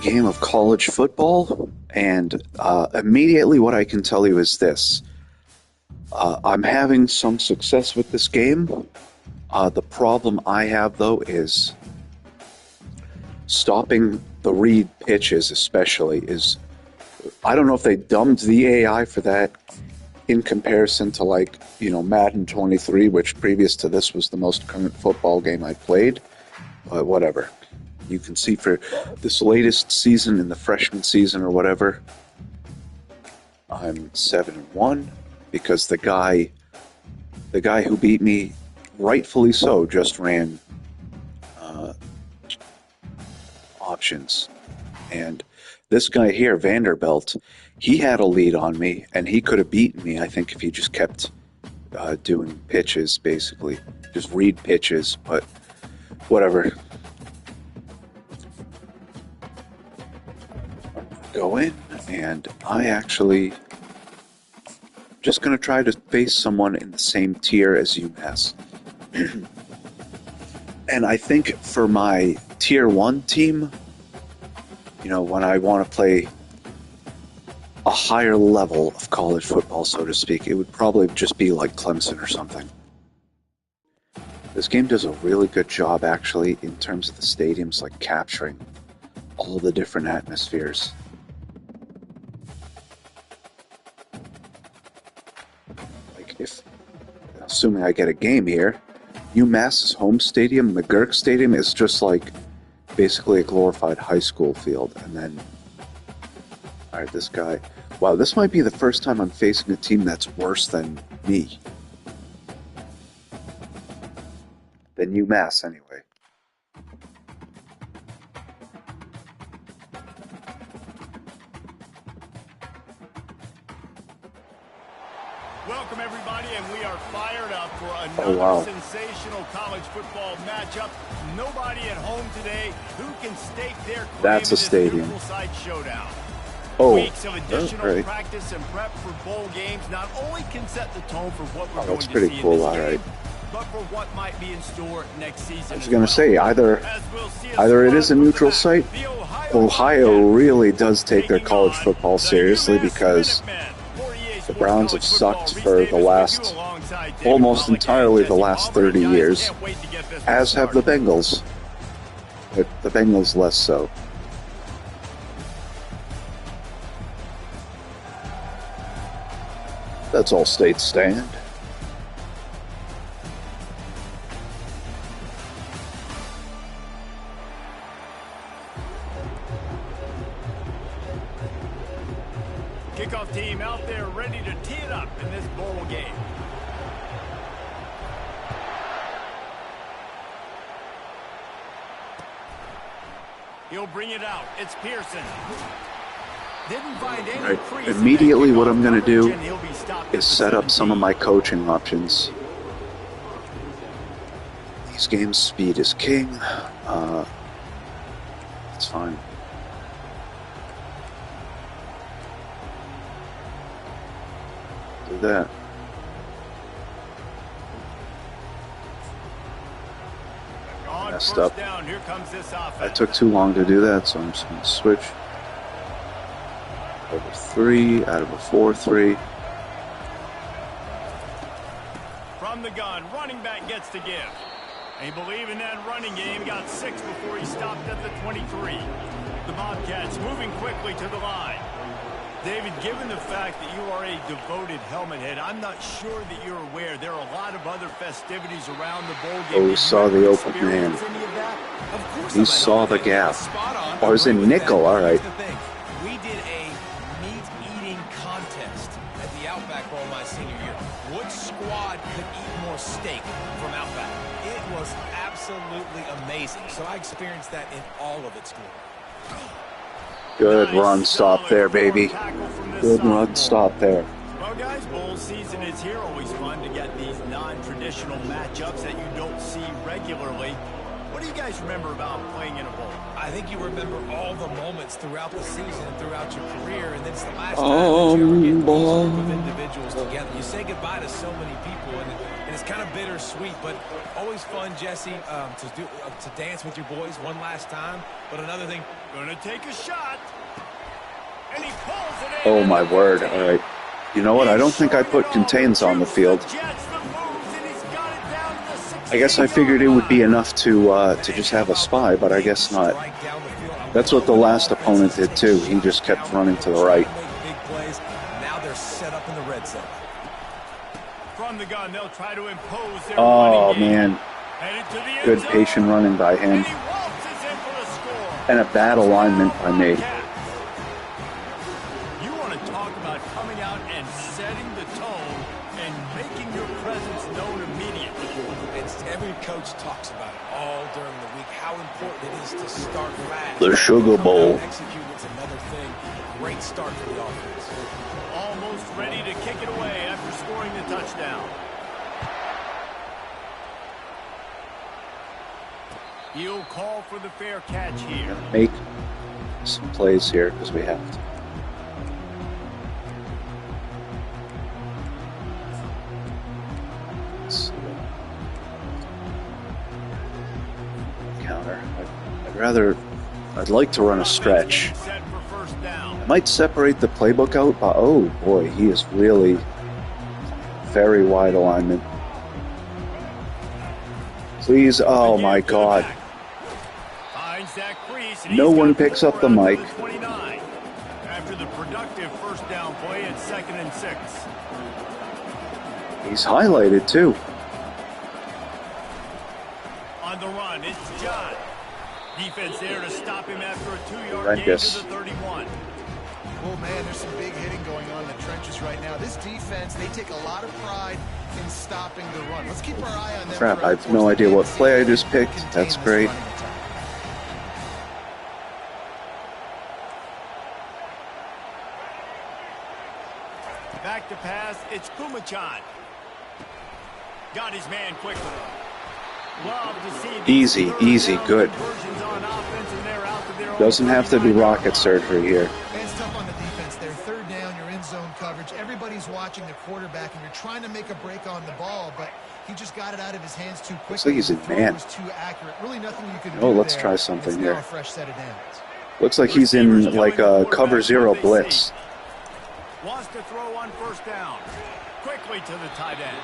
game of college football, and immediately what I can tell you is this. I'm having some success with this game. The problem I have, though, is stopping the read pitches, especially, is... I don't know if they dumbed the AI for that in comparison to, like, Madden 23, which previous to this was the most current football game I played. But whatever. You can see for this latest season, in the freshman season or whatever, I'm 7-1 because the guy who beat me, rightfully so, just ran options. And this guy here, Vanderbilt, he had a lead on me, and he could have beaten me, I think, if he just kept doing pitches, basically. Just read pitches, but whatever. Go in, and I actually just going to try to face someone in the same tier as UMass. And I think for my tier 1 team, when I want to play a higher level of college football, so to speak, it would probably just be like Clemson or something. This game does a really good job, actually, in terms of the stadiums, like capturing all the different atmospheres. Like, assuming I get a game here, UMass's home stadium, McGurk Stadium, is just like basically a glorified high school field. And then, alright, this guy. Wow, this might be the first time I'm facing a team that's worse than me. Than UMass, anyway. Welcome, everybody, and we are fired up for another sensational college football matchup. Nobody at home today who can stake their claim. That's a stadium. Side showdown. Oh, Weeks of additional practice and prep for bowl games not only can set the tone for what we're going to pretty see cool, in this all right. game, but for what might be in store next season. I was going to say, either it is a neutral site. Ohio really does take their college football seriously, because the Browns have sucked for the last, almost entirely the last 30 years, as have the Bengals. But the Bengals less so. That's all states stand. Kickoff team out there ready to tee it up in this bowl game. He'll bring it out. It's Pearson. Didn't find any Right. Immediately what I'm going to do is set up some of my coaching options. These games, speed is king. It's fine. Do that. Messed up. I took too long to do that, so I'm just going to switch. Over 3 out of a 4-3. From the gun, running back gets to give. They believe in that running game. Got 6 before he stopped at the 23. The Bobcats moving quickly to the line. David, given the fact that you are a devoted helmet head, I'm not sure that you're aware there are a lot of other festivities around the bowl game. Oh, he saw the open man. He saw the gap. Oh, it was in nickel, all right. We did a meat-eating contest at the Outback Bowl my senior year. Which squad could eat more steak from Outback? It was absolutely amazing. So I experienced that in all of its glory. Good run stop there, baby. Good run stop there. Well, guys, bowl season is here. Always fun to get these non-traditional matchups that you don't see regularly. What What do you guys remember about playing in a bowl? I think you remember all the moments throughout the season and throughout your career, and it's the last time that you ever get these group of individuals together. You say goodbye to so many people, and it's kind of bittersweet, but always fun, Jesse, to dance with your boys one last time. But another thing, Gonna take a shot. And he pulls it in. Oh my word! All right. You know what? I don't think I put contains on the field. I guess I figured it would be enough to just have a spy, but I guess not. That's what the last opponent did too. He just kept running to the right. big plays. Now they're set up in the red zone. From the gun, they'll try to impose their Oh running game. man, Headed to the end good zone. patient running by him, And he waltzes in for the score. and a bad alignment by me. You want to talk about coming out and setting the tone and making your presence known immediately. Every coach talks about it all during the week, how important it is to start fast. The Sugar Bowl. Execute, it's another thing. Great start for the offense. Almost ready to kick it away after scoring the touchdown. He'll call for the fair catch here. Make some plays here because we have to. Counter. I'd like to run a stretch. Set for first down. I might separate the playbook out, but oh boy, he is really very wide alignment. Please, oh my God. Finds that crease, and No he's one got picks up the 4 out mic. to 29. After the productive first down play at 2nd and 6. He's highlighted too. On the run, it's John. Defense there to stop him after a 2-yard gain Horrendous. to the 31. Oh, man, there's some big hitting going on in the trenches right now. This defense, they take a lot of pride in stopping the run. Let's keep our eye on them. Crap, I have no idea what play I just picked. That's great. Back to pass, it's Kumachan. Got his man quickly. Love to see these Easy, third easy, down good. conversions on offense, and they're out to their own Doesn't have to be 39. rocket surgery here. It's tough on the defense. They're third down, you're in zone coverage. Everybody's watching the quarterback, and you're trying to make a break on the ball, but he just got it out of his hands too quickly. Looks like he's in The throw man. was too accurate. Really nothing you can do. Oh, let's there. try something It's now here. a fresh set of downs. Looks like he's in like a cover zero blitz. Wants to throw on first down. Quickly to the tight end.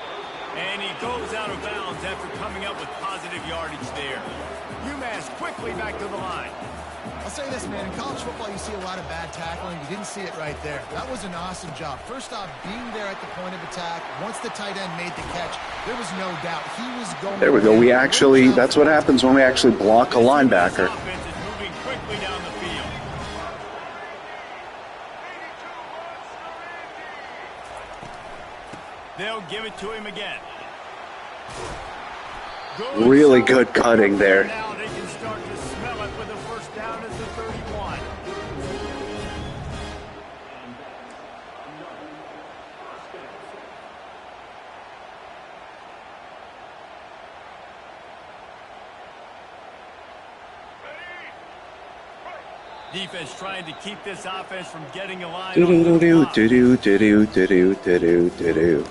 And he goes out of bounds after coming up with positive yardage there. UMass quickly back to the line. I'll say this, man. In college football, you see a lot of bad tackling. You didn't see it right there. That was an awesome job. First off, being there at the point of attack. Once the tight end made the catch, there was no doubt he was going. There we go. We actually, that's what happens when we actually block a linebacker. This offense is moving quickly down the field. They'll give it to him again. Really good cutting there. Now they can start to smell it with a first down at the 31. Defense trying to keep this offense from getting a line. Do do do do do do do do do do do do.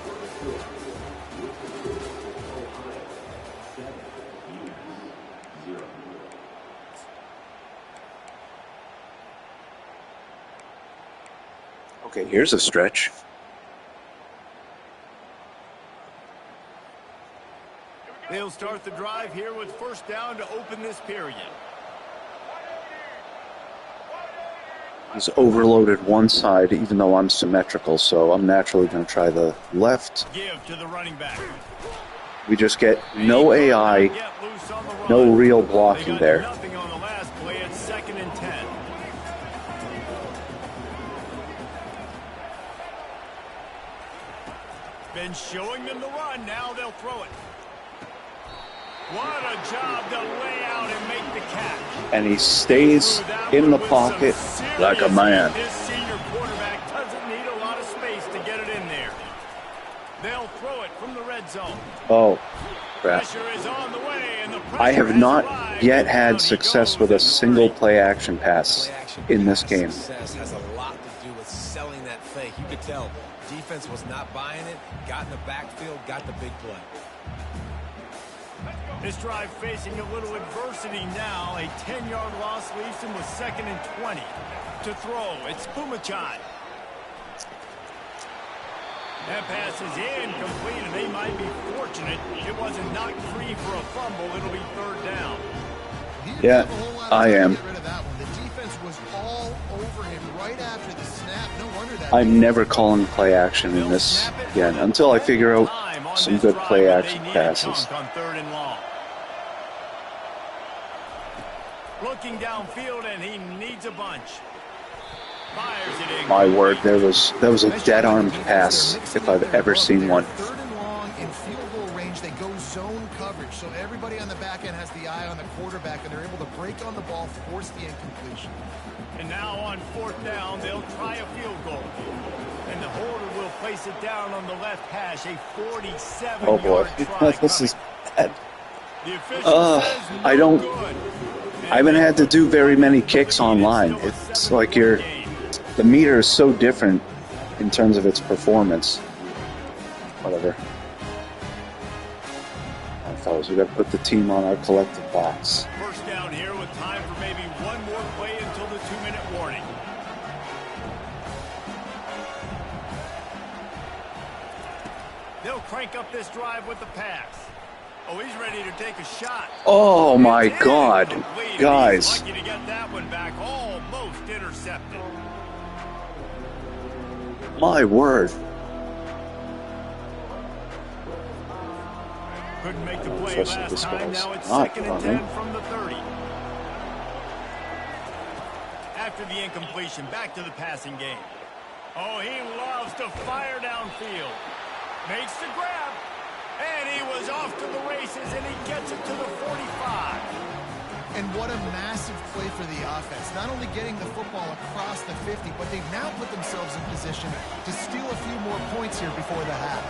Okay, here's a stretch. They'll start the drive here with first down to open this period. He's overloaded one side, even though I'm symmetrical, so I'm naturally going to try the left. Give to the running back. We just get no AI, Get loose on the run. no real They blocking got there. nothing on the last play at 2nd and 10. Been showing them the run. Now they'll throw it. What a job to lay out and make the catch. And he stays in the pocket like a man. This senior quarterback doesn't need a lot of space to get it in there. They'll throw it from the red zone. Oh, crap. Pressure is on the way, and the I have not yet had success with a single play action pass in this game. Success has a lot to do with selling that fake. You could tell defense was not buying it, got in the backfield, got the big play. This drive facing a little adversity now. A 10-yard loss leaves him with 2nd and 20. To throw, it's Pumachan. That pass is incomplete, and they might be fortunate it wasn't knocked free for a fumble. It'll be 3rd down. Yeah, I am. The defense was all over him right after the snap. No wonder that. I'm never calling play action in this again until I figure out some good play action passes. On 3rd and long. Looking downfield, and he needs a bunch. Fires it in. My word, that was a dead-armed pass if I've ever seen one. 3rd and long in field goal range. They go zone coverage, so everybody on the back end has the eye on the quarterback, and they're able to break on the ball, force the incompletion. And now on 4th down, they'll try a field goal. And the holder will place it down on the left hash, a 47-yard Oh boy, try. this is bad. The official says no I don't. good. I haven't had to do very many kicks online. It's like the meter is so different in terms of its performance. Whatever. All right, fellas, we got to put the team on our collective backs. 1st down here with time for maybe one more play until the 2-minute warning. They'll crank up this drive with the pass. Oh, he's ready to take a shot. Oh my God, Incomplete. guys! He's lucky to get that one back. Almost intercepted. My word. Couldn't make the play Trust last this time. guy's Now it's not 2nd and running. 10 from the 30. After the incompletion, back to the passing game. Oh, he loves to fire downfield. Makes the grab. And he was off to the races, and he gets it to the 45. And what a massive play for the offense. Not only getting the football across the 50, but they've now put themselves in position to steal a few more points here before the half.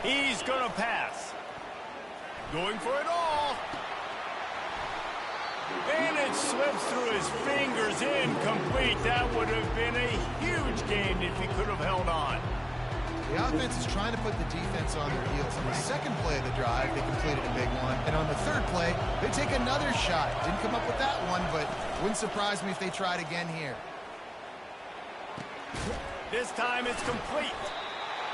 He's going to pass. Going for it all. And it slips through his fingers. Incomplete. That would have been a huge gain if he could have held on. The offense is trying to put the defense on their heels. On the 2nd play of the drive, they completed a big one. And on the 3rd play, they take another shot. Didn't come up with that one, but wouldn't surprise me if they tried again here. This time it's complete.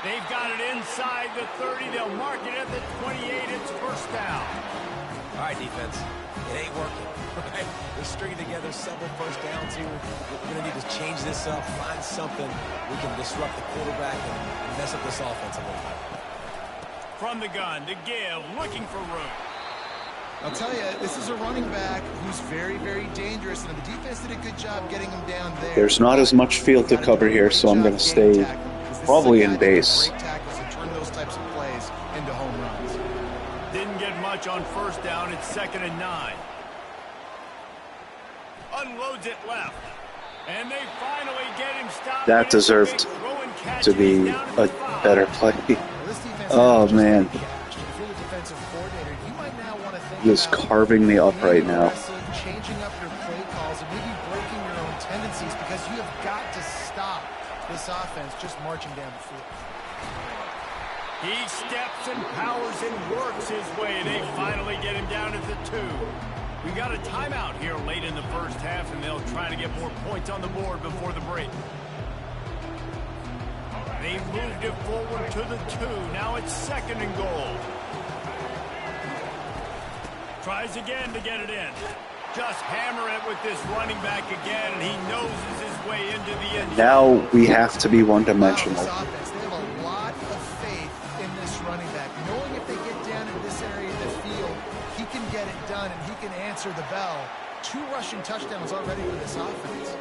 They've got it inside the 30. They'll mark it at the 28. It's 1st down. All right, defense. It ain't working. Right? We're stringing together several 1st downs here. We're going to need to change this up, find something we can disrupt the quarterback and mess up this offense a little bit. From the gun to give, looking for room. I'll tell you, this is a running back who's very, very dangerous, and the defense did a good job getting him down there. There's not as much field to cover here, so I'm going to stay probably in base. Great tackles and turn those types of plays into home runs. Didn't get much on 1st down. It's 2nd and 9. Unloads it left. And they finally get him stopped. That deserved to be a better play. Oh, man. He is carving me up right now. Changing up your play calls and maybe breaking your own tendencies, because you have got to stop this offense just marching down the field. He steps and powers and works his way. They finally get him down at the 2. We got a timeout here late in the 1st half, and they'll try to get more points on the board before the break. They moved it forward to the 2. Now it's 2nd and goal. Tries again to get it in. Just hammer it with this running back again, and he noses his way into the end zone. Now we have to be one-dimensional. They have a lot of faith in this running back, knowing if they get down in this area of the field, he can get it done and he can answer the bell. 2 rushing touchdowns already for this offense.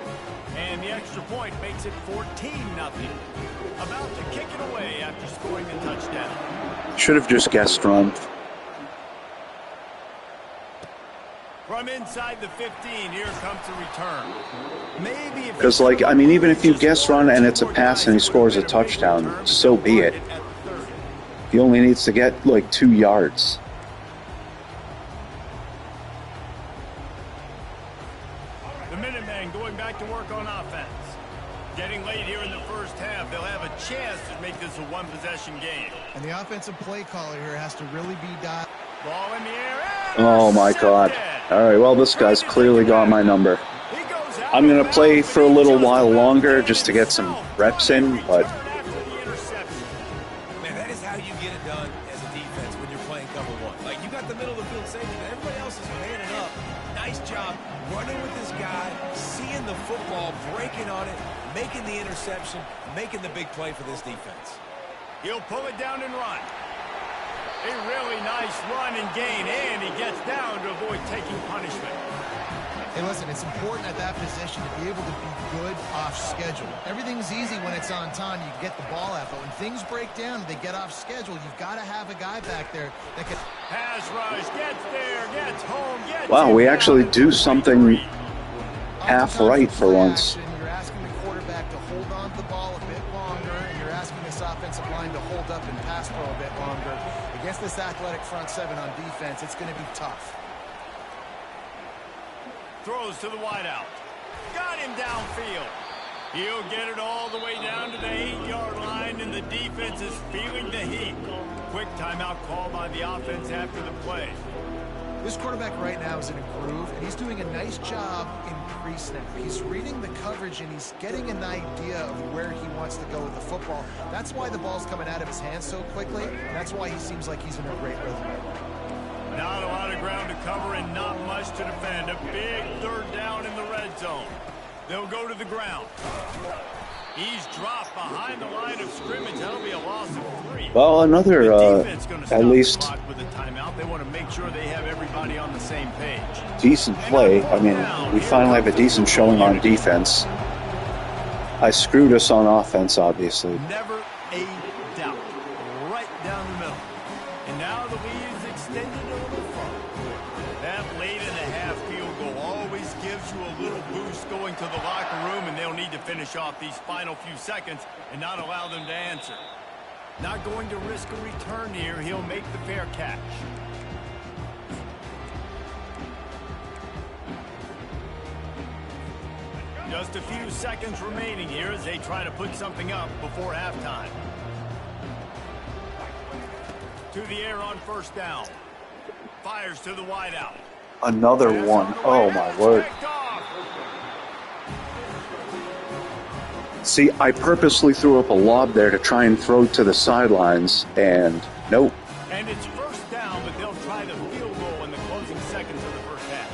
And the extra point makes it 14-0. About to kick it away after scoring the touchdown. Should have just guessed run. From inside the 15, here comes the return. Maybe Because, like, I mean, even if you guess run and it's a pass and he scores a touchdown, so be it. He only needs to get, like, 2 yards. The Minutemen going back to work on offense. Getting late here in the first half, they'll have a chance to make this a one-possession game. And the offensive play caller here has to really be dialed. Ball in the air. Oh, my God. All right, well, this guy's clearly got my number. I'm going to play for a little while longer just to get some reps in, but... Man, that is how you get it done as a defense when you're playing cover one. Like, you got the middle of the field safety, but everybody else is manning up. Nice job running with this guy, seeing the football, breaking on it, making the interception, making the big play for this defense. He'll pull it down and run. A really nice run and gain, and he gets down to avoid taking punishment. Hey, listen, it's important at that position to be able to be good off schedule. Everything's easy when it's on time. You get the ball out, but when things break down and they get off schedule, you've got to have a guy back there that can... Pass rush, gets there, gets home, gets... Wow, we actually do something half right for once. You're asking the quarterback to hold on to the ball a bit longer, and you're asking this offensive line to hold up and pass pro a bit longer. Against this athletic front seven on defense, it's going to be tough. Throws to the wideout. Got him downfield. He'll get it all the way down to the 8-yard line, and the defense is feeling the heat. Quick timeout call by the offense after the play. This quarterback right now is in a groove, and he's doing a nice job in pre-snap. He's reading the coverage, and he's getting an idea of where he wants to go with the football. That's why the ball's coming out of his hands so quickly, and that's why he seems like he's in a great rhythm. Not a lot of ground to cover and not much to defend. A big third down in the red zone. They'll go to the ground. He's dropped behind the line of scrimmage. That'll be a loss of 3. Well, another, at least... With the timeout. They want to make sure they have everybody on the same page. Decent play. I mean, we finally have a decent showing on defense. I screwed us on offense, obviously. Never a doubt. Right down the middle. And now the lead is extended a little further. That late in the half field goal always gives you a little boost going to the locker room, and they'll need to finish off these final few seconds and not allow them to answer. Not going to risk a return here. He'll make the fair catch. Just a few seconds remaining here as they try to put something up before halftime. To the air on first down. Fires to the wideout. Another one. Oh, my word. See, I purposely threw up a lob there to try and throw to the sidelines, and nope. And it's first down, but they'll try the field goal in the closing seconds of the first half.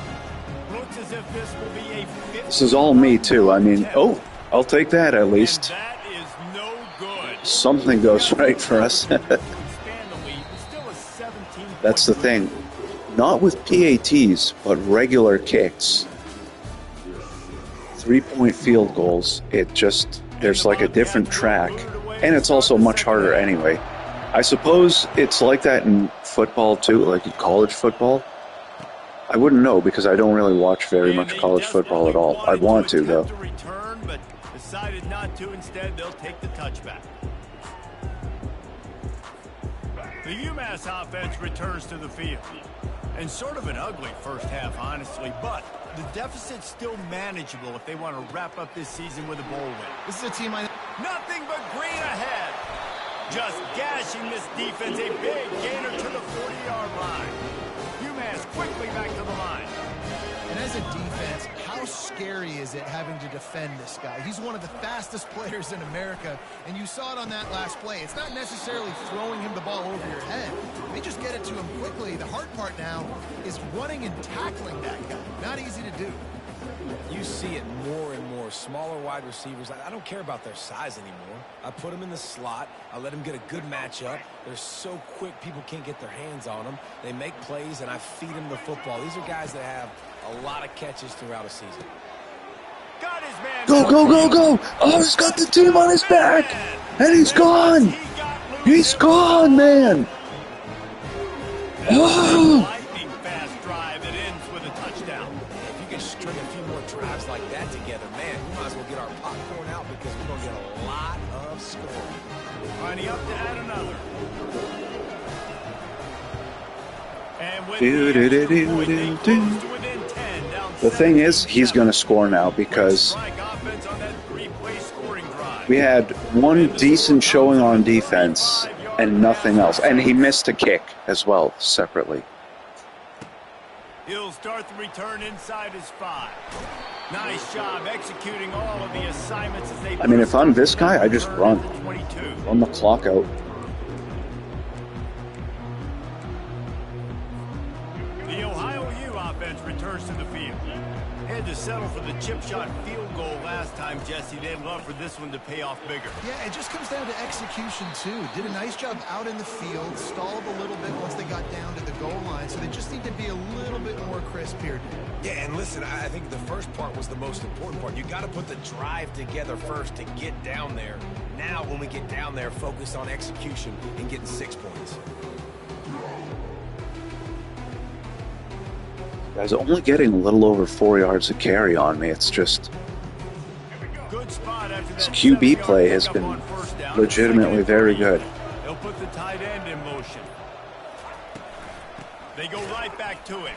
Looks as if this will be a 50. This is all me, too. I mean, oh, I'll take that at least. And that is no good. Something goes right for us. That's the thing. Not with PATs, but regular kicks. 3-point field goals, there's like a different track, and it's also much harder anyway. I suppose it's like that in football too, like in college football. I wouldn't know because I don't really watch very much college football at all. I want to, though. But decided not to. Instead, they'll take the touchback. The UMass offense returns to the field. And sort of an ugly first half, honestly, but the deficit's still manageable if they want to wrap up this season with a bowl win. This is a team Nothing but green ahead. Just gashing this defense. A big gainer to the 40-yard line. UMass quickly back to the line. And as a defense, how scary is it having to defend this guy? He's one of the fastest players in America, and you saw it on that last play. It's not necessarily throwing him the ball over your head. They just get it to him quickly. The hard part now is running and tackling that guy. Not easy to do. You see it more and more. Smaller wide receivers. I don't care about their size anymore. I put them in the slot. I let them get a good matchup. They're so quick, people can't get their hands on them. They make plays, and I feed them the football. These are guys that have a lot of catches throughout a season. Got his man. Go, go, go, go! Oh, he's got the team on his back! And he's gone! He's gone, man! Oh! Lightning fast drive that ends with a touchdown. If you can string a few more drives like that together, man, we might as well get our popcorn out because we're going to get a lot of scoring. Lining up to add another. And with the extra point, they close to within 10, down The thing is, he's going to score now because we had one decent showing on defense and nothing else. And he missed a kick as well, separately. He'll start the return inside his 5. Nice job executing all of the assignments as they... I mean, if I'm this guy, I just run. Run the clock out. The Ohio U offense returns to the field. Had to settle for the chip shot field goal last time, Jesse. They'd love for this one to pay off bigger. Yeah, it just comes down to execution, too. Did a nice job out in the field, stalled a little bit once they got down to the goal line, so they just need to be a little bit more crisp here. Yeah, and listen, I think the first part was the most important part. You got to put the drive together first to get down there. Now, when we get down there, focus on execution and getting 6 points. Guys, only getting a little over 4 yards of carry on me. It's just... This QB play has been legitimately very good. They'll put the tight end in motion. They go right back to it.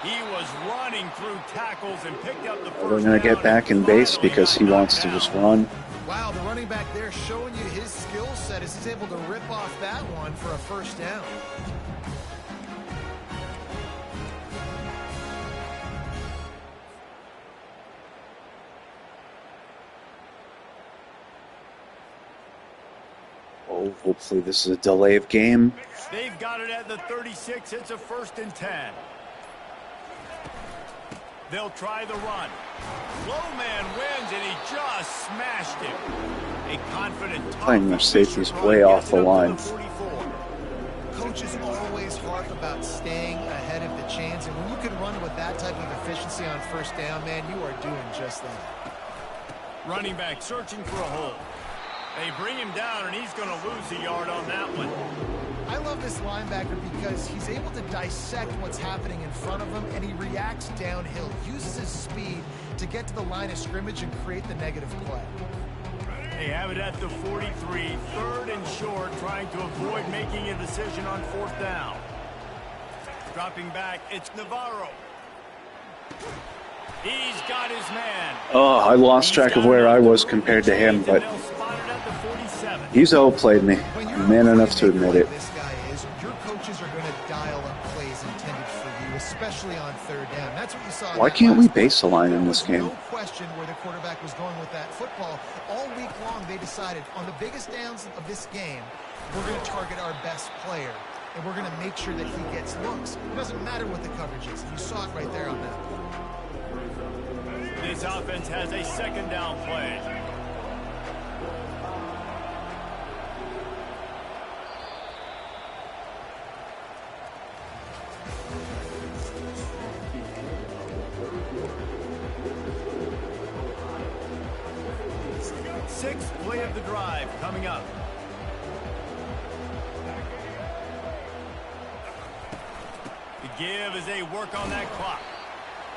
He was running through tackles and picked up the first down. We're going to get back in base because he wants to just run. Wow, the running back there showing you his skill set as he's able to rip off that one for a first down. Oh, hopefully this is a delay of game. They've got it at the 36. It's a 1st and 10. They'll try the run. Low man wins, and he just smashed him. A confident Playing their safeties way off the line. Coaches always harp about staying ahead of the chains, and when you can run with that type of efficiency on first down, man, you are doing just that. Running back searching for a hole. They bring him down, and he's going to lose a yard on that one. I love this linebacker because he's able to dissect what's happening in front of him, and he reacts downhill, uses his speed to get to the line of scrimmage and create the negative play. They have it at the 43, 3rd and short, trying to avoid making a decision on 4th down. Dropping back, it's Navarro. He's got his man. Oh, I lost track of where I was compared to him, but he's outplayed me. I'm man enough to admit it. This guy is, your coaches are going to dial up plays intended for you, especially on 3rd down. That's what you saw. Why can't we base the line in this game? No question where the quarterback was going with that football. All week long, they decided on the biggest downs of this game, we're going to target our best player, and we're going to make sure that he gets looks. It doesn't matter what the coverage is. You saw it right there on that. This offense has a 2nd down play. Sixth play of the drive coming up. The give as they work on that clock.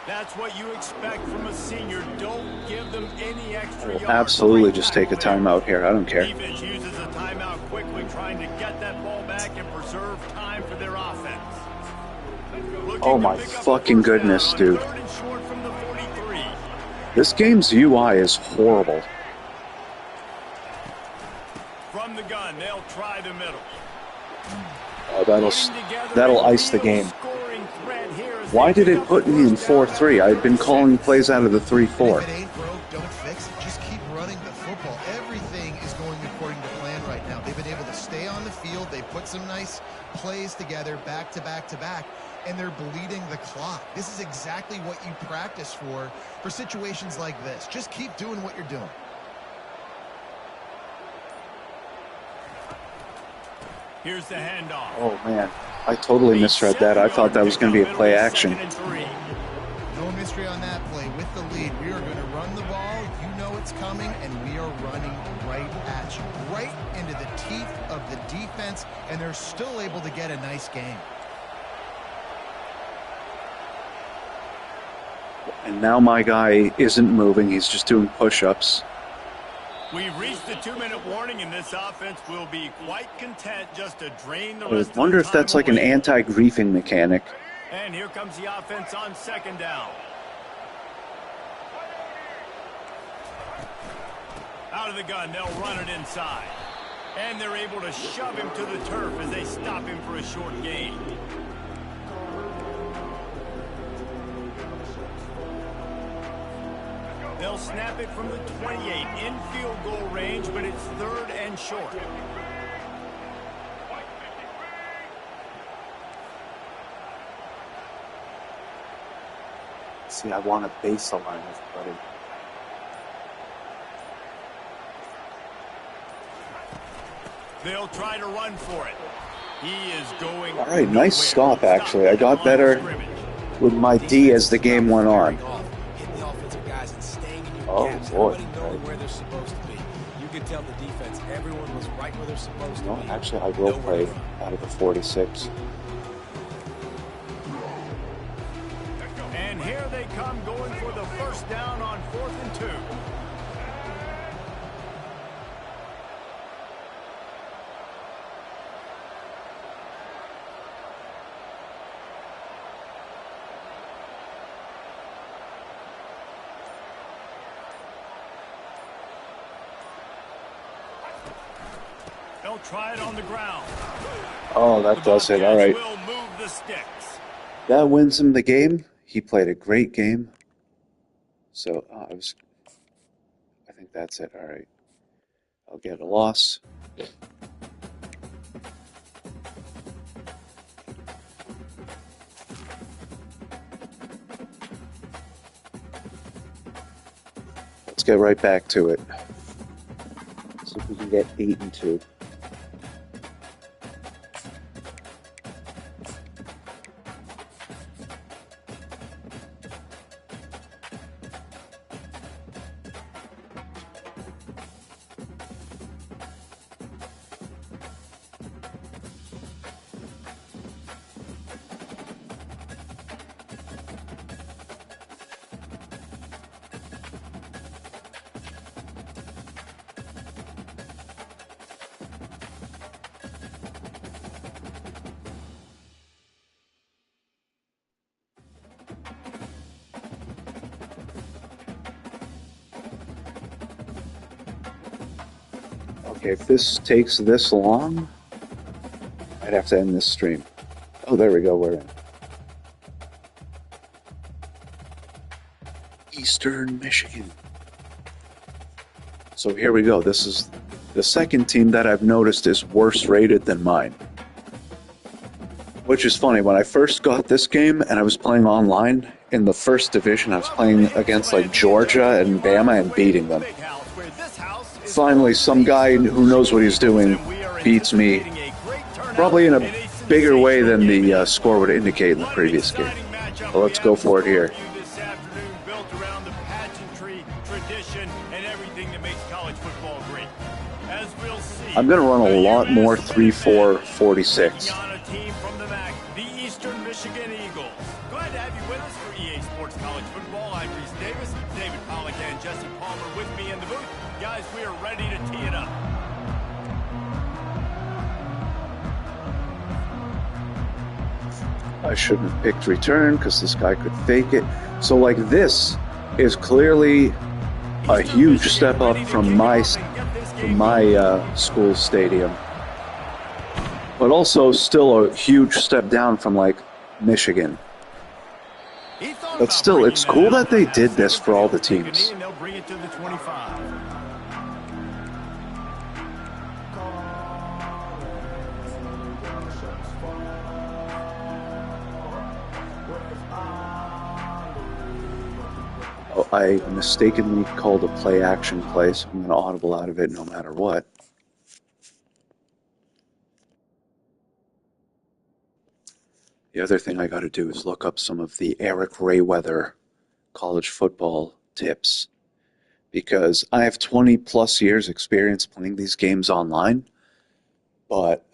That's what you expect from a senior. Don't give them any extra yards. Absolutely just take a timeout here. I don't care. Defense uses a timeout quickly, trying to get that ball back and preserve time for their offense. Oh my fucking goodness, dude. This game's UI is horrible. From the gun, they'll try the middle. Oh, that'll ice the game. Why did it put me in 4-3? I've been calling plays out of the 3-4. If it ain't broke, don't fix it. Just keep running the football. Everything is going according to plan right now. They've been able to stay on the field. They put some nice plays together back to back to back, and they're bleeding the clock. This is exactly what you practice for situations like this. Just keep doing what you're doing. Here's the handoff. Oh, man. I totally misread that. I thought that was going to be a play action. No mystery on that play. With the lead, we are going to run the ball. You know it's coming, and we are running right at you. Right into the teeth of the defense, and they're still able to get a nice game. And now my guy isn't moving. He's just doing push-ups. We've reached the 2-minute warning, and this offense will be quite content just to drain the I rest wonder of the if that's like an anti-griefing mechanic. And here comes the offense on second down. Out of the gun, they'll run it inside. And they're able to shove him to the turf as they stop him for a short gain. They'll snap it from the 28 in field goal range, but it's 3rd and short. See, I want to base the line, everybody. They'll try to run for it. He is going. All right, nice stop, actually. I got better with my D as the game went on. Oh, boy. Where they're supposed to be. You can tell the defense, everyone was right where they're supposed to No, be. actually, I will play out of the 46. And here they come going for the first down on 4th and 2. They'll try it on the ground. Oh, that does it. All right. Will move the sticks. That wins him the game. He played a great game. So, I think that's it. All right. I'll get a loss. Let's get right back to it. See if we can get 8 and 2. Okay, if this takes this long, I'd have to end this stream. Oh, there we go, we're in. Eastern Michigan. So here we go. This is the second team that I've noticed is worse rated than mine. Which is funny, when I first got this game and I was playing online, in the first division I was playing against like Georgia and Bama and beating them. Finally, some guy who knows what he's doing beats me, probably in a bigger way than the score would indicate in the previous game. So let's go for it here. I'm going to run a lot more 3-4-46. The Eastern Michigan Eagles. Glad to have you with us for EA Sports College Football. I'm Reese Davis, David Pollack, and Jesse Palmer with me in the booth. Guys, we are ready to tee it up. I shouldn't have picked return because this guy could fake it. So like this is clearly a huge step up from my school stadium. But also still a huge step down from like Michigan. But still, it's cool that they did this for all the teams. They'll bring it to the 25. Oh, I mistakenly called a play action play, so I'm going to audible out of it no matter what. The other thing I got to do is look up some of the Eric Rayweather college football tips, because I have 20 plus years experience playing these games online, but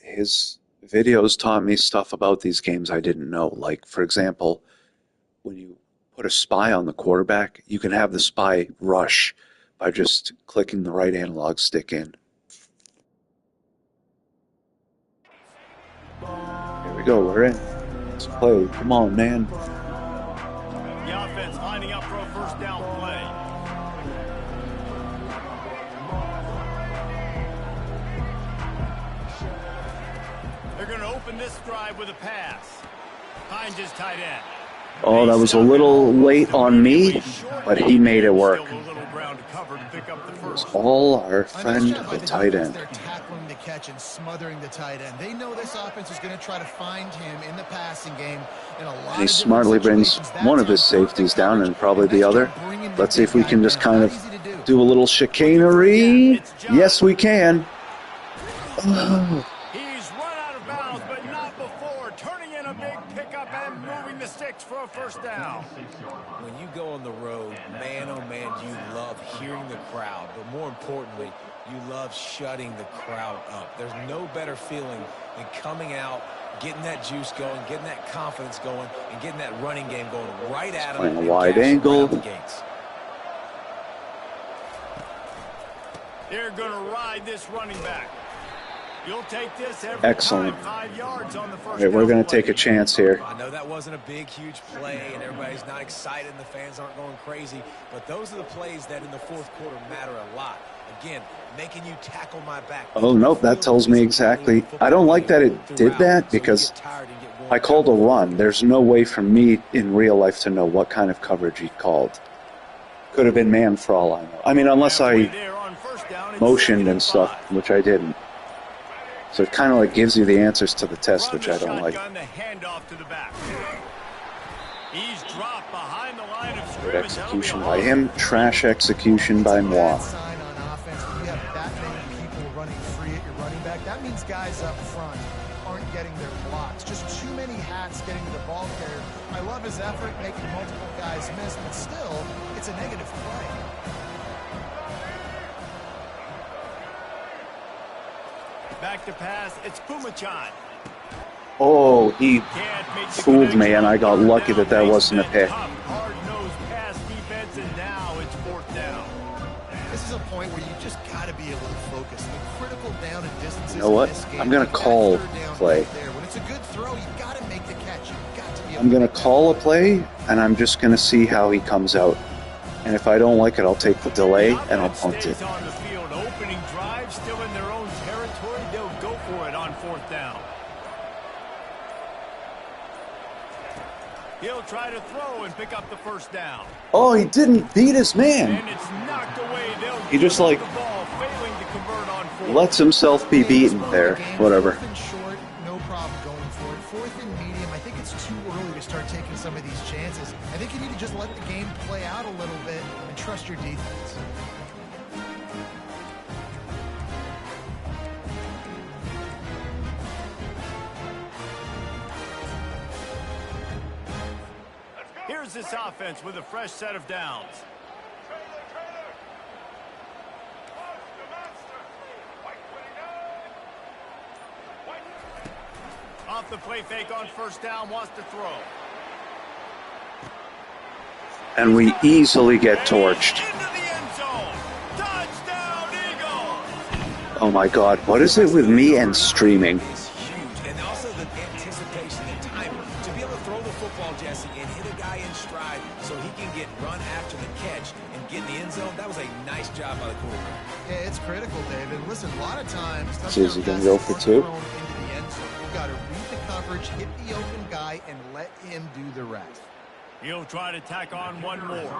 his videos taught me stuff about these games I didn't know. Like, for example, when you put a spy on the quarterback, you can have the spy rush by just clicking the right analog stick in. Here we go, we're in. Let's play. Come on, man. The offense lining up for a first down play. They're going to open this drive with a pass. Hines is tight end. Oh, that was a little late on me, but he made it work. It's all our friend, the tight end. They're tackling the catch and smothering the tight end. They know this offense is going to try to find him in the passing game. And he smartly brings one of his safeties down and probably the other. Let's see if we can just kind of do a little chicanery. Yes, we can. Oh. He's run out of bounds, but not before. Turning in a big pickup and moving the sticks for a first down. When you go on the road, man, oh man, you love hearing the crowd. But more importantly, you love shutting the crowd up. There's no better feeling than coming out, getting that juice going, getting that confidence going, and getting that running game going right at them. Playing a wide angle. They're going to ride this running back. You'll take this every excellent. time, 5 yards on the first Right, we're going to take a chance here. I know that wasn't a big, huge play, and everybody's not excited, and the fans aren't going crazy, but those are the plays that in the fourth quarter matter a lot. Again, making you tackle my back. Oh, nope, that tells me exactly. I don't like that it did that because I called a run. There's no way for me in real life to know what kind of coverage he called. Could have been man for all I know. I mean, unless I motioned and stuff, which I didn't. So it kind of like gives you the answers to the test, which I don't like. Good execution by him, trash execution by moi. That means guys up front aren't getting their blocks. Just too many hats getting to the ball carrier. I love his effort making multiple guys miss, but still, it's a negative play. Back to pass, it's Pumachan. Oh, he fooled me, and I got lucky that that wasn't a pick. Hard-nosed pass defense, and now it's fourth down. This is a point where you just got to be able to focus. The critical down and distances. You know what? I'm going to call play. When it's a good throw, you got to make the catch. I'm going to call a play, and I'm just going to see how he comes out. And if I don't like it, I'll take the delay, and I'll punt it. On the field, opening drive, still in their own territory. They'll go for it on fourth down. He'll try to throw and pick up the first down. Oh, he didn't beat his man. And it's knocked away. He just like lets himself be beaten there. Whatever. Short, no problem going for it. Fourth and medium. I think it's too early to start taking some of these chances. I think you need to just let the game play out a little bit and trust your defense. Here's this offense with a fresh set of downs. Off the play fake on first down, wants to throw. And we easily get torched. Into the end zone. Touchdown, Eagles! Oh my God, what is it with me and streaming? It's huge, and also the anticipation and timing. To be able to throw the football, Jesse, and hit a guy in stride so he can get run after the catch and get in the end zone, that was a nice job by the quarterback. Yeah, it's critical, David. Listen, a lot of times... So is he going to go for two? You've got to read the coverage, hit the open guy, and let him do the rest. He'll try to tack on one more.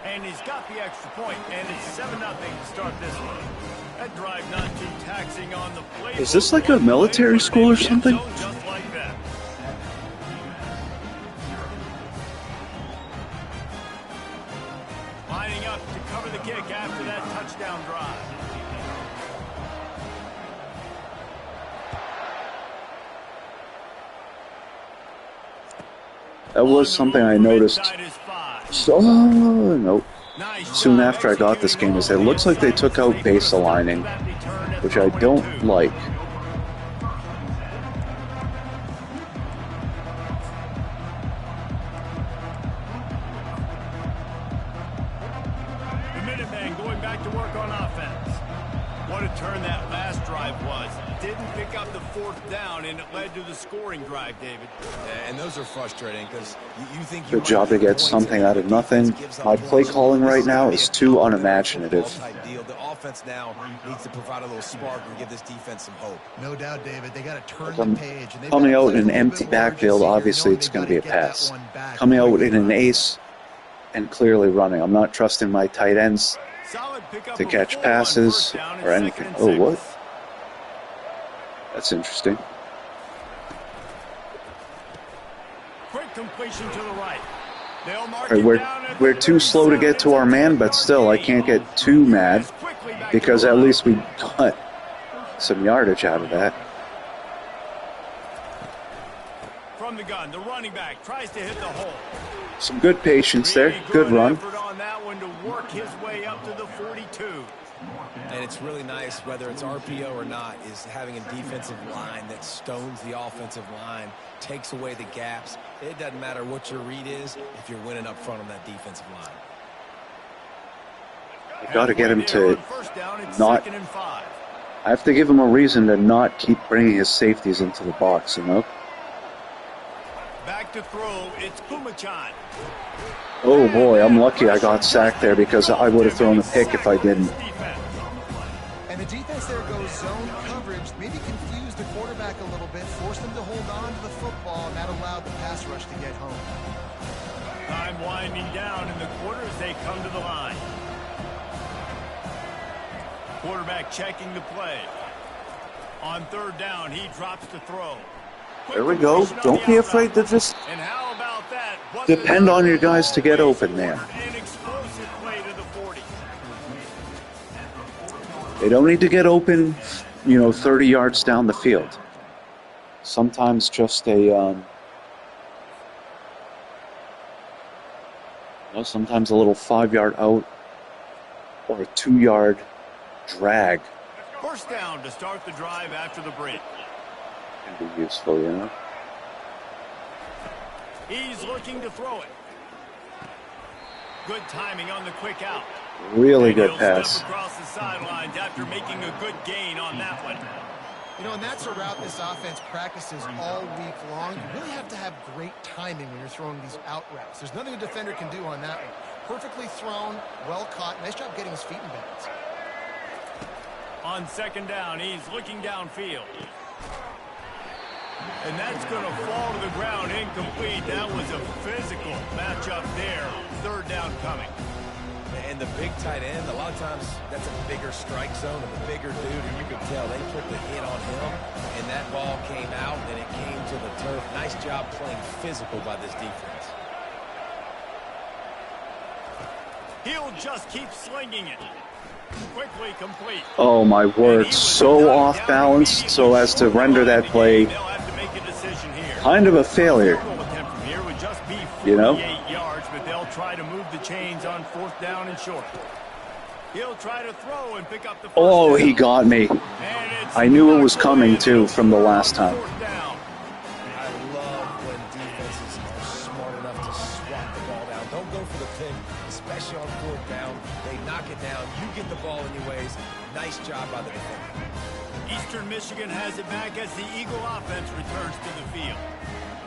And he's got the extra point, and it's 7-0 to start this one. That drive not too taxing on the play. Is this like a military school or something? Just like that. Lining up to cover the kick after that touchdown drive. That was something I noticed. So, nope. Soon after I got this game, is it looks like they took out base aligning, which I don't like. The Minutemen going back to work on offense. What a turn that last drive was. Didn't pick 4th down, and it led to the scoring drive, David. Yeah, and those are frustrating because you think Good job to get something out of nothing. My play calling right now is too unimaginative. The offense now needs to provide a little spark and give this defense some hope. No doubt, David. They got to turn the page. And coming out in an empty backfield, obviously it's going to be a pass. Coming out in an ace and clearly running. I'm not trusting my tight ends to catch passes or anything. Oh, what? That's interesting. Quick completion to the right. They'll mark All right, we're too slow to get to our man, but still, I can't get too mad because at least we got some yardage out of that. From the gun, the running back tries to hit the hole. Some good patience there. Good run. Effort on that one to work his way up to the 42. And it's really nice, whether it's RPO or not, is having a defensive line that stones the offensive line, takes away the gaps. It doesn't matter what your read is if you're winning up front on that defensive line. I got to get him to not. I have to give him a reason to not keep bringing his safeties into the box, you know? Back to throw, it's Pumachan. Oh boy, I'm lucky I got sacked there because I would have thrown a pick if I didn't. And the defense there goes zone coverage, maybe confused the quarterback a little bit, forced him to hold on to the football, and that allowed the pass rush to get home. Time winding down in the quarter as they come to the line. Quarterback checking the play. On 3rd down, he drops to throw. There we go. Don't be afraid to just depend on your guys to get open there. They don't need to get open, 30 yards down the field. Sometimes just sometimes a little 5-yard out or a 2-yard drag. 1st down to start the drive after the break. Can be useful, He's looking to throw it. Good timing on the quick out. Really good pass. Step across the sidelines after making a good gain on that one. And that's a route this offense practices all week long. You really have to have great timing when you're throwing these out routes. There's nothing a defender can do on that one. Perfectly thrown, well caught. Nice job getting his feet in bounds. On 2nd down, he's looking downfield. And that's going to fall to the ground incomplete. That was a physical matchup there. 3rd down coming. And the big tight end, a lot of times that's a bigger strike zone and the bigger dude, and you can tell they put the hit on him, and that ball came out and it came to the turf. Nice job playing physical by this defense. He'll just keep slinging it. Quickly complete. Oh my word, so off balance so as to render that play kind of a failure. Yards, but they'll try to move the chains on 4th down and short. He'll try to throw and pick up the first Oh, down. he got me. I knew it was coming too from the last time. I love when defenses are smart enough to swat the ball down. Don't go for the pick, especially on 4th down. They knock it down. You get the ball anyways. Nice job by the defender. Eastern Michigan has it back as the Eagle offense returns to the field.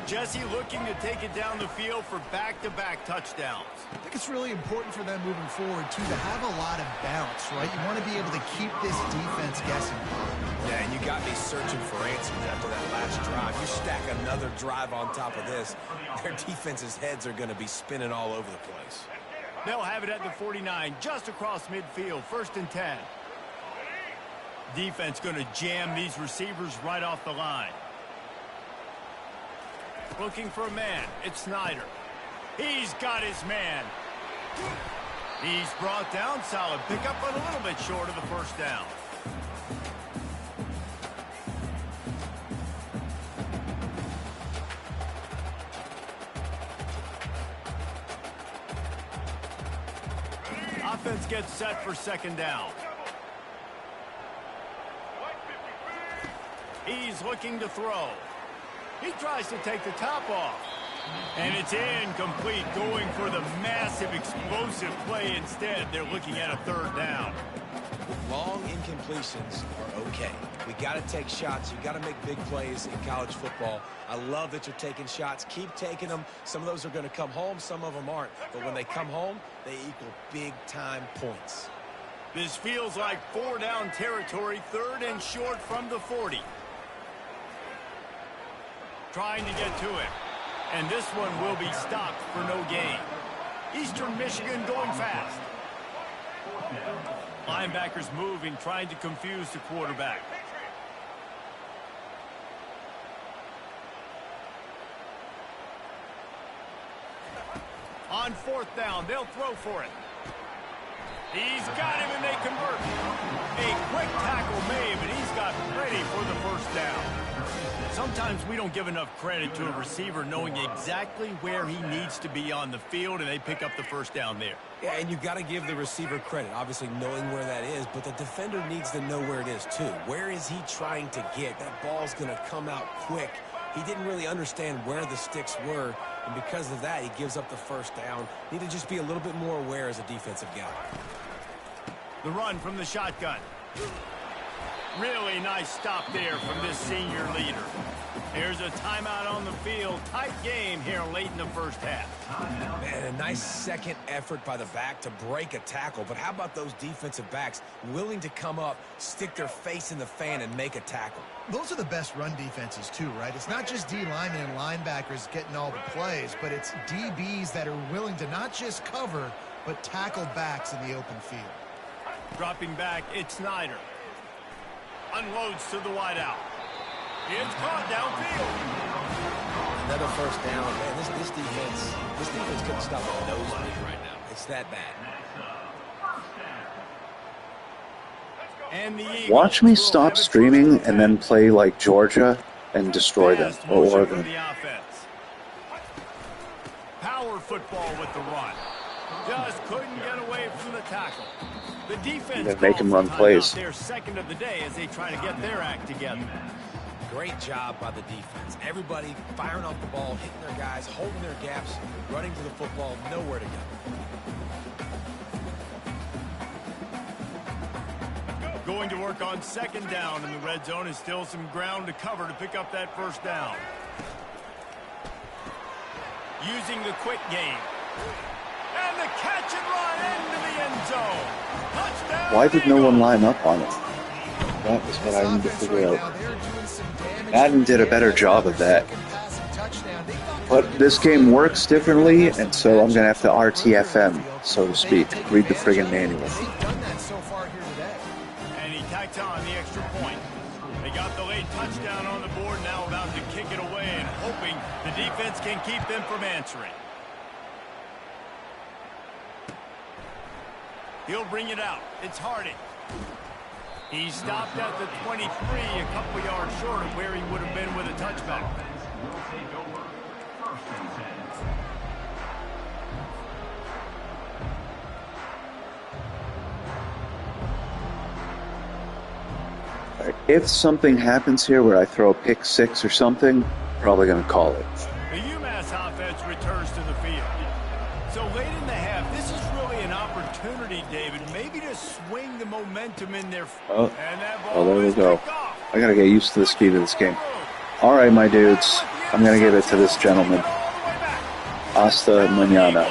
Jesse looking to take it down the field for back-to-back touchdowns. I think it's really important for them moving forward, too, to have a lot of bounce, right? You want to be able to keep this defense guessing. Yeah, and you got me searching for answers after that last drive. You stack another drive on top of this, their defense's heads are going to be spinning all over the place. They'll have it at the 49, just across midfield, 1st and 10. Defense going to jam these receivers right off the line. Looking for a man. It's Snyder. He's got his man. He's brought down. Solid pickup, but a little bit short of the 1st down. Offense gets set for 2nd down. He's looking to throw. He tries to take the top off. And it's incomplete, going for the massive explosive play instead. They're looking at a 3rd down. Long incompletions are okay. We got to take shots. You got to make big plays in college football. I love that you're taking shots. Keep taking them. Some of those are going to come home. Some of them aren't. But when they come home, they equal big-time points. This feels like 4-down territory, 3rd and short from the 40. Trying to get to it. And this one will be stopped for no gain. Eastern Michigan going fast. Linebackers moving, trying to confuse the quarterback. On 4th down, they'll throw for it. He's got him and they convert. A quick tackle made, and he's got ready for the 1st down. Sometimes we don't give enough credit to a receiver knowing exactly where he needs to be on the field, and they pick up the 1st down there. Yeah, and you got to give the receiver credit, obviously knowing where that is, but the defender needs to know where it is too. Where is he trying to get? That ball's going to come out quick. He didn't really understand where the sticks were, and because of that, he gives up the 1st down. Need to just be a little bit more aware as a defensive guy. The run from the shotgun. Really nice stop there from this senior leader. Here's a timeout on the field. Tight game here late in the 1st half. Man, a nice second effort by the back to break a tackle. But how about those defensive backs willing to come up, stick their face in the fan, and make a tackle? Those are the best run defenses too, right? It's not just D linemen and linebackers getting all the plays, but it's DBs that are willing to not just cover, but tackle backs in the open field. Dropping back, it's Snyder. Unloads to the wideout. It's caught downfield. Another 1st down. Man, this defense couldn't stop a nosebleed right now. It's that bad. And the Eagles Watch me stop streaming and then play like Georgia and destroy them, or Oregon. The offense. Power football with the run. Just couldn't get away from the tackle. The defense make them run plays. Their 2nd of the day as they try to get their act together. Great job by the defense. Everybody firing off the ball, hitting their guys, holding their gaps, running to the football, nowhere to go. Going to work on 2nd down in the red zone is still some ground to cover to pick up that 1st down. Using the quick game. And the catch and run into the end zone. Touchdown. Why did no one line up on it? That was what I need to figure out. Madden did a better job of that. But this game works differently, and so I'm going to have to RTFM, so to speak. Read the friggin' manual. And he tacked on the extra point. They got the late touchdown on the board, now about to kick it away and hoping the defense can keep them from answering. He'll bring it out. It's Harding. He stopped at the 23, a couple yards short of where he would have been with a touchback. If something happens here where I throw a pick 6 or something, probably going to call it. The UMass offense returns to the field. So late in the half, this is really an opportunity, David, maybe to swing the momentum in their... Oh, there we go. I got to get used to the speed of this game. All right, my dudes. I'm going to give it to this gentleman. Hasta mañana.